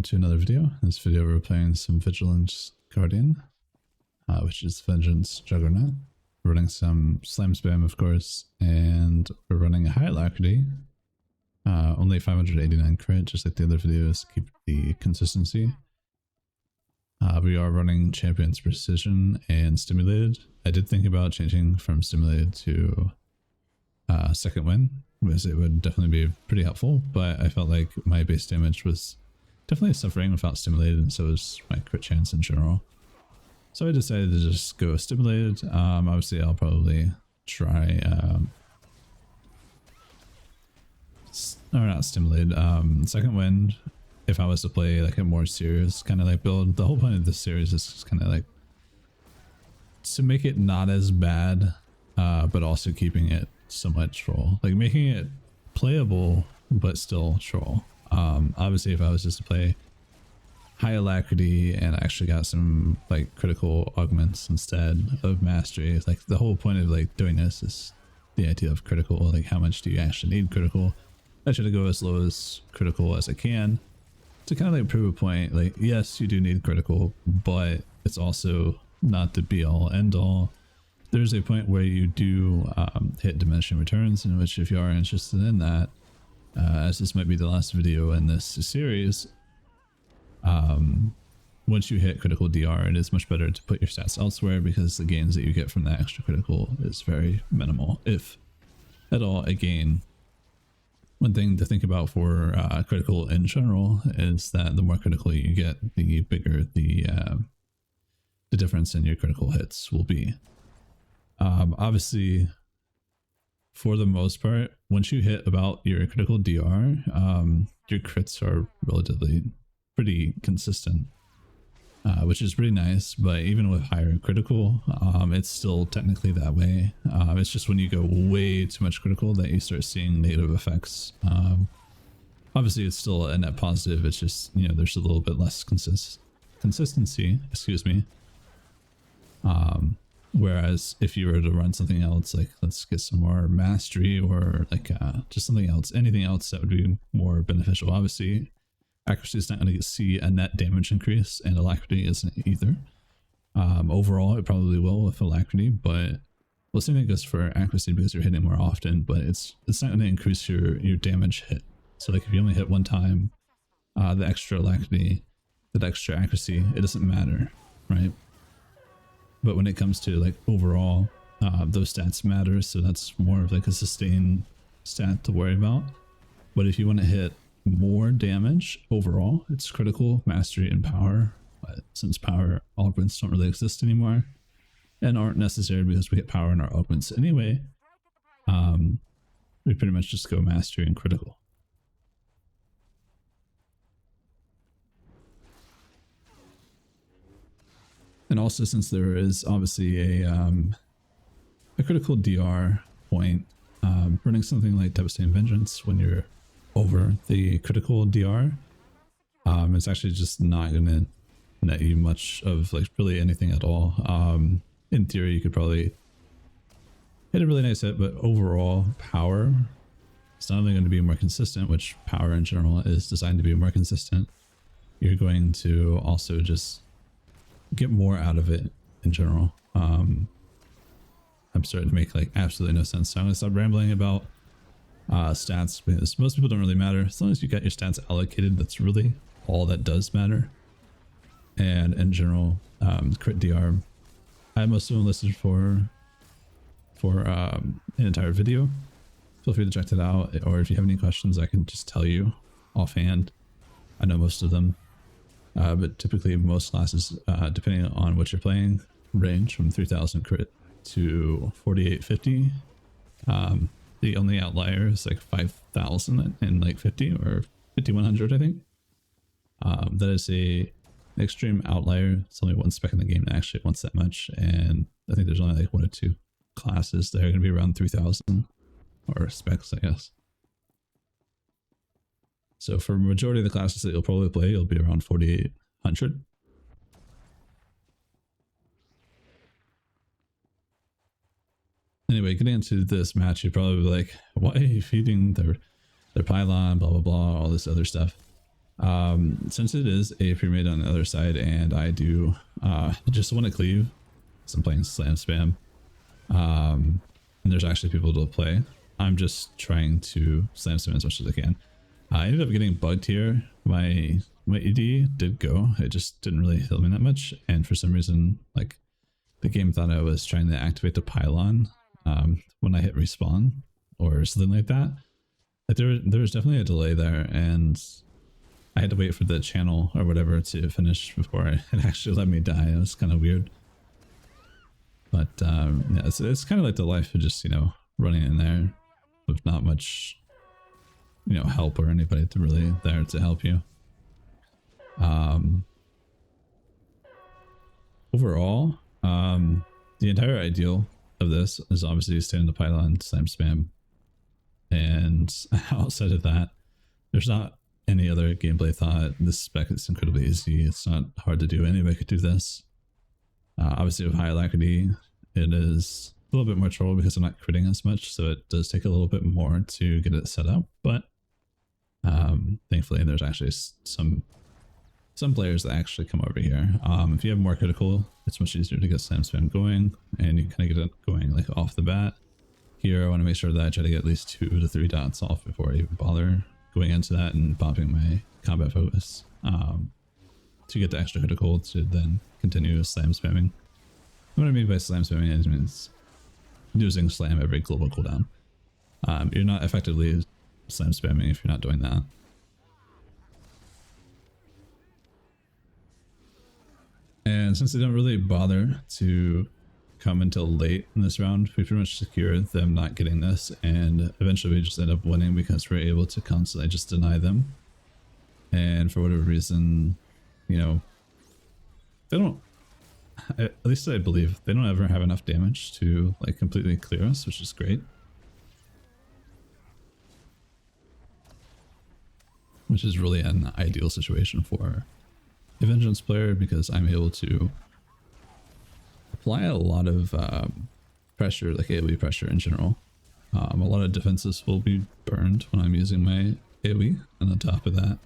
welcome to another video. In this video we're playing some Vigilance Guardian, which is Vengeance Juggernaut. We're running some slam spam of course, and we're running a high alacrity. Only 589 crit, just like the other videos, to keep the consistency. We are running Champion's Precision and Stimulated. I did think about changing from Stimulated to Second Wind, because it would definitely be pretty helpful, but I felt like my base damage was definitely suffering without Stimulated, and so was my crit chance in general. So I decided to just go Stimulated. Obviously I'll probably try, or not Stimulated, Second Wind if I was to play like a more serious kind of like build. The whole point of this series is just kind of like to make it not as bad, but also keeping it somewhat troll, like making it playable but still troll. Obviously if I was just to play high alacrity and I actually got some like critical augments instead of mastery, like the whole point of like doing this is the idea of critical, like how much do you actually need critical. I try to go as low as critical as I can to kind of like prove a point, like yes you do need critical, but it's also not the be all end all. There's a point where you do hit diminishing returns, in which if you are interested in that, as this might be the last video in this series, once you hit critical DR, it is much better to put your stats elsewhere, because the gains that you get from that extra critical is very minimal, if at all a gain. One thing to think about for critical in general is that the more critical you get, the bigger the difference in your critical hits will be. Obviously, for the most part, once you hit about your critical DR, your crits are relatively pretty consistent, which is pretty nice. But even with higher critical, it's still technically that way. It's just when you go way too much critical that you start seeing negative effects. Obviously, it's still a net positive. It's just, you know, there's a little bit less consistency. Excuse me. Whereas if you were to run something else, like let's get some more mastery, or like just something else, anything else that would be more beneficial. Obviously, accuracy is not going to see a net damage increase, and alacrity isn't either. Overall, it probably will with alacrity, but well, same thing goes for accuracy because you're hitting more often. But it's not going to increase your damage hit. So like if you only hit one time, the extra alacrity, that extra accuracy, it doesn't matter, right? But when it comes to like overall, those stats matter, so that's more of like a sustained stat to worry about. But if you want to hit more damage overall, it's critical, mastery, and power. But since power augments don't really exist anymore and aren't necessary because we get power in our augments anyway, we pretty much just go mastery and critical. And also, since there is obviously a critical DR point, running something like Devastating Vengeance when you're over the critical DR, it's actually just not going to net you much of like really anything at all. In theory, you could probably hit a really nice hit, but overall power, it's not only going to be more consistent, which power in general is designed to be more consistent. You're going to also just get more out of it in general. I'm starting to make like absolutely no sense, so I'm gonna stop rambling about stats, because most people don't really matter. As long as you got your stats allocated, that's really all that does matter. And in general, crit DR, I have most of them listed for an entire video. Feel free to check that out, or if you have any questions I can just tell you offhand. I know most of them. But typically most classes, depending on what you're playing, range from 3000 crit to 4850. The only outlier is like 5000 and like 50 or 5100, I think. That is an extreme outlier. It's only one spec in the game that actually wants that much, and I think there's only like one or two classes that are going to be around 3000, or specs, I guess. So for majority of the classes that you'll probably play, you'll be around 4800. Anyway, getting into this match, you're probably like, why are you feeding their pylon, blah, blah, blah, all this other stuff. Since it is a pre-made on the other side and I do just want to cleave, because I'm playing slam spam, and there's actually people to play, I'm just trying to slam spam as much as I can. I ended up getting bugged here. My ED did go, it just didn't really heal me that much, and for some reason, like, the game thought I was trying to activate the pylon when I hit respawn or something like that. Like there was definitely a delay there, and I had to wait for the channel or whatever to finish before it actually let me die. It was kind of weird. But yeah, it's kind of like the life of just, you know, running in there with not much, you know, help or anybody to really there to help you. Overall, the entire ideal of this is obviously stay in the pylon, slam spam, and outside of that, there's not any other gameplay thought. This spec is incredibly easy. It's not hard to do. Anybody could do this. Obviously with high alacrity, it is a little bit more trouble because I'm not critting as much, so it does take a little bit more to get it set up, but thankfully there's actually some players that actually come over here. If you have more critical, it's much easier to get slam spam going, and you kind of get it going like off the bat. Here I want to make sure that I try to get at least 2 to 3 dots off before I even bother going into that and popping my combat focus to get the extra critical to then continue slam spamming. What I mean by slam spamming is means using slam every global cooldown. You're not effectively slam spamming if you're not doing that. And since they don't really bother to come until late in this round, we pretty much secure them not getting this, and eventually we just end up winning because we're able to constantly just deny them. And for whatever reason, you know, they don't, at least I believe, they don't ever have enough damage to like completely clear us, which is great. Which is really an ideal situation for a Vengeance player, because I'm able to apply a lot of pressure, like AoE pressure in general. A lot of defenses will be burned when I'm using my AoE, and on top of that,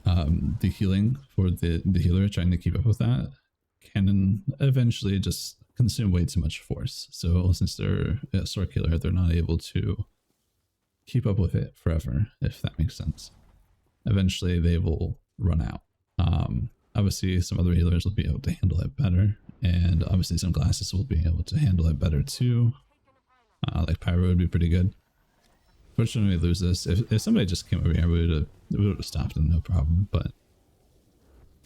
the healing for the healer, trying to keep up with that, can eventually just consume way too much force. So since they're a SWTOR killer, they're not able to keep up with it forever, if that makes sense. Eventually they will run out. Obviously some other healers will be able to handle it better, and obviously some classes will be able to handle it better too. Like pyro would be pretty good. Fortunately we lose this. If somebody just came over here, we would have stopped them, no problem, but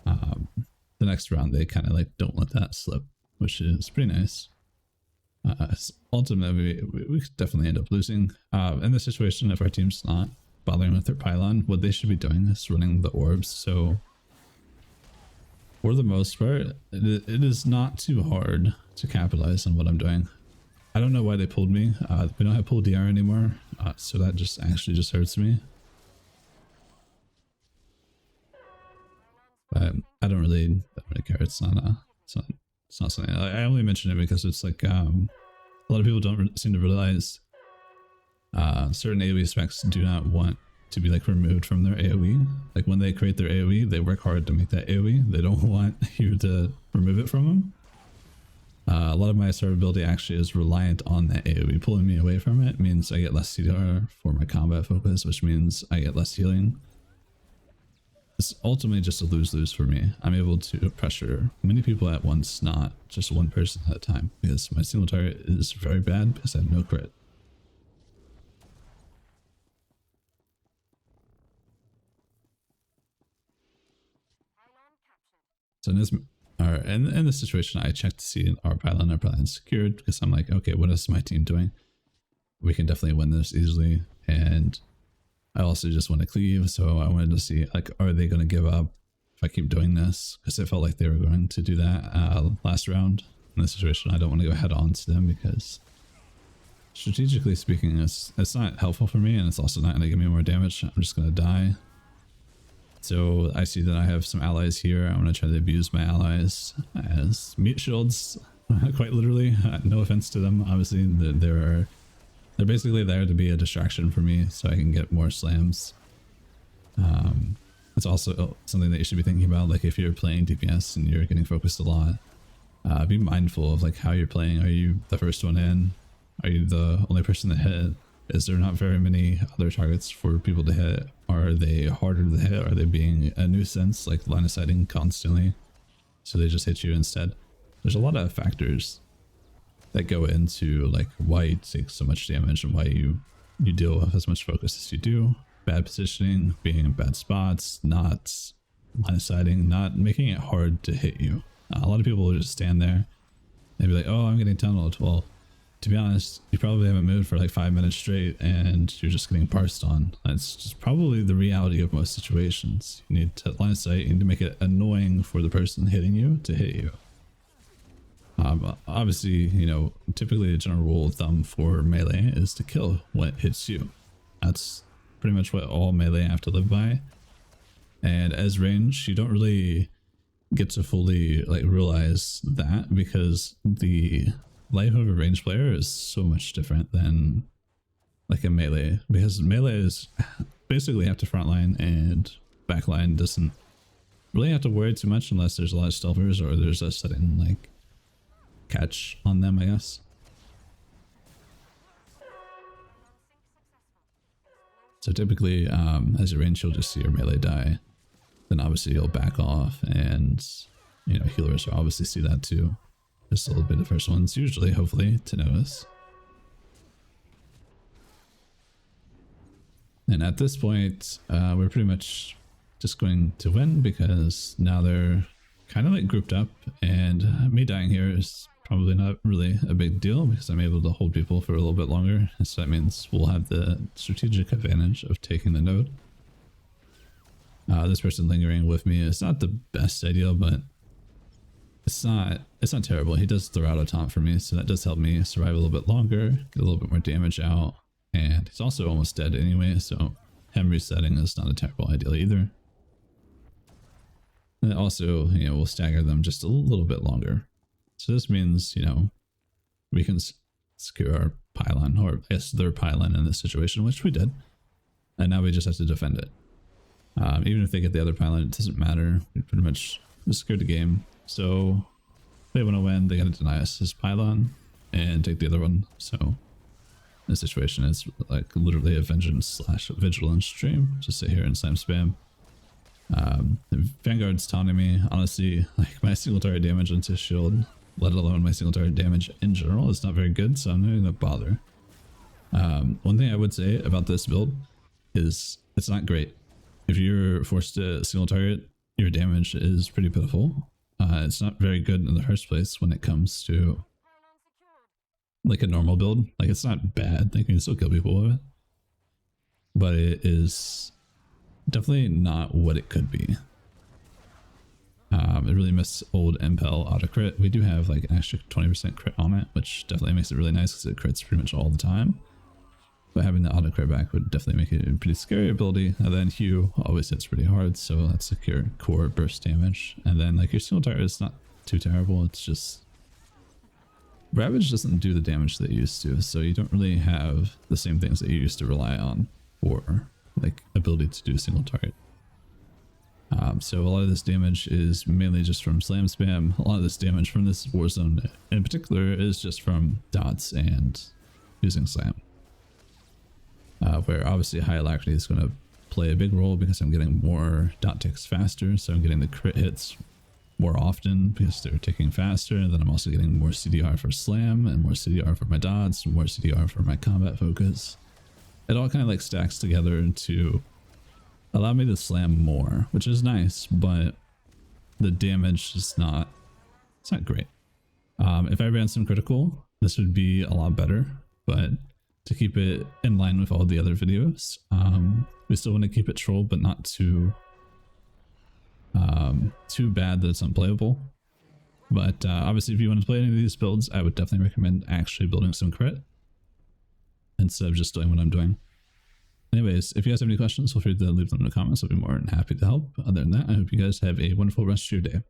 the next round they kind of like don't let that slip, which is pretty nice. Ultimately we could definitely end up losing. In this situation, if our team's not bothering with their pylon, what they should be doing is running the orbs. So for the most part, it is not too hard to capitalize on what I'm doing. I don't know why they pulled me. We don't have pull DR anymore, so that just actually just hurts me. But I don't really care. It's not something. I only mention it because it's like a lot of people don't seem to realize certain AoE specs do not want to be like removed from their AoE. Like when they create their AoE, they work hard to make that AoE. They don't want you to remove it from them. A lot of my survivability actually is reliant on that AoE. Pulling me away from it means I get less CDR for my combat focus, which means I get less healing. It's ultimately just a lose-lose for me. I'm able to pressure many people at once, not just one person at a time, because my single target is very bad because I have no crit. So in this situation, I checked to see our pylon secured, because I'm like, okay, what is my team doing? We can definitely win this easily. And I also just want to cleave, so I wanted to see, like, are they going to give up if I keep doing this? Because I felt like they were going to do that last round. In this situation, I don't want to go head on to them, because strategically speaking, it's not helpful for me, and it's also not going to give me more damage. I'm just going to die. So I see that I have some allies here. I'm going to try to abuse my allies as meat shields, quite literally. No offense to them. Obviously, they're basically there to be a distraction for me so I can get more slams. it's also something that you should be thinking about. Like if you're playing DPS and you're getting focused a lot, be mindful of like how you're playing. Are you the first one in? Are you the only person to hit? Is there not very many other targets for people to hit? Are they harder to hit? Are they being a nuisance, like line of sighting constantly, so they just hit you instead? There's a lot of factors that go into like why you take so much damage and why you deal with as much focus as you do. Bad positioning, being in bad spots, not line of sighting, not making it hard to hit you. A lot of people will just stand there and be like, oh, I'm getting tunneled. Well, to be honest, you probably haven't moved for like 5 minutes straight and you're just getting parsed on. That's just probably the reality of most situations. You need to line of sight, you need to make it annoying for the person hitting you to hit you. Obviously, you know, typically a general rule of thumb for melee is to kill what hits you. That's pretty much what all melee have to live by. And as range, you don't really get to fully like realize that, because the life of a range player is so much different than like a melee, because melee is basically have to frontline, and backline doesn't really have to worry too much unless there's a lot of stealthers or there's a sudden like catch on them, I guess. So typically as you range, you'll just see your melee die, then obviously you'll back off, and you know, healers will obviously see that too. Just a little bit, the first ones usually, hopefully, to notice. And at this point, we're pretty much just going to win, because now they're kind of like grouped up, and me dying here is probably not really a big deal because I'm able to hold people for a little bit longer. So that means we'll have the strategic advantage of taking the node. This person lingering with me is not the best idea, but it's not terrible. He does throw out a taunt for me, so that does help me survive a little bit longer, get a little bit more damage out, and he's also almost dead anyway, so him resetting is not a terrible idea either. And also, you know, we'll stagger them just a little bit longer. So this means, you know, we can secure our pylon, or I guess their pylon in this situation, which we did. And now we just have to defend it. Even if they get the other pylon, it doesn't matter. We pretty much secured the game. So if they want to win, they got to deny us his pylon and take the other one. So this situation is like literally a vengeance / vigilance stream. Just sit here and slam spam. Vanguard's taunting me. Honestly, like my single target damage into shield, let alone my single target damage in general, is not very good, so I'm not even gonna bother. One thing I would say about this build is it's not great. If you're forced to single target, your damage is pretty pitiful. It's not very good in the first place when it comes to like a normal build. Like, it's not bad, they can still kill people with it, but it is definitely not what it could be. It really missed old Impel auto crit. We do have like an extra 20% crit on it, which definitely makes it really nice because it crits pretty much all the time. But having the auto crit back would definitely make it a pretty scary ability. And then Hue always hits pretty hard, so that's secure core burst damage. And then like your single target is not too terrible. It's just Ravage doesn't do the damage that it used to, so you don't really have the same things that you used to rely on for like ability to do a single target. So a lot of this damage is mainly just from slam spam. A lot of this damage from this Warzone in particular is just from dots and using slam. Where obviously high alacrity is going to play a big role because I'm getting more dot ticks faster, so I'm getting the crit hits more often because they're ticking faster, and then I'm also getting more CDR for slam and more CDR for my dots and more CDR for my combat focus. It all kind of like stacks together to allow me to slam more, which is nice, but the damage is not, it's not great. If I ran some critical, this would be a lot better, but to keep it in line with all the other videos, we still want to keep it troll, but not too bad that it's unplayable. But obviously if you want to play any of these builds, I would definitely recommend actually building some crit instead of just doing what I'm doing. Anyways, if you guys have any questions, feel free to leave them in the comments. I'll be more than happy to help. Other than that, I hope you guys have a wonderful rest of your day.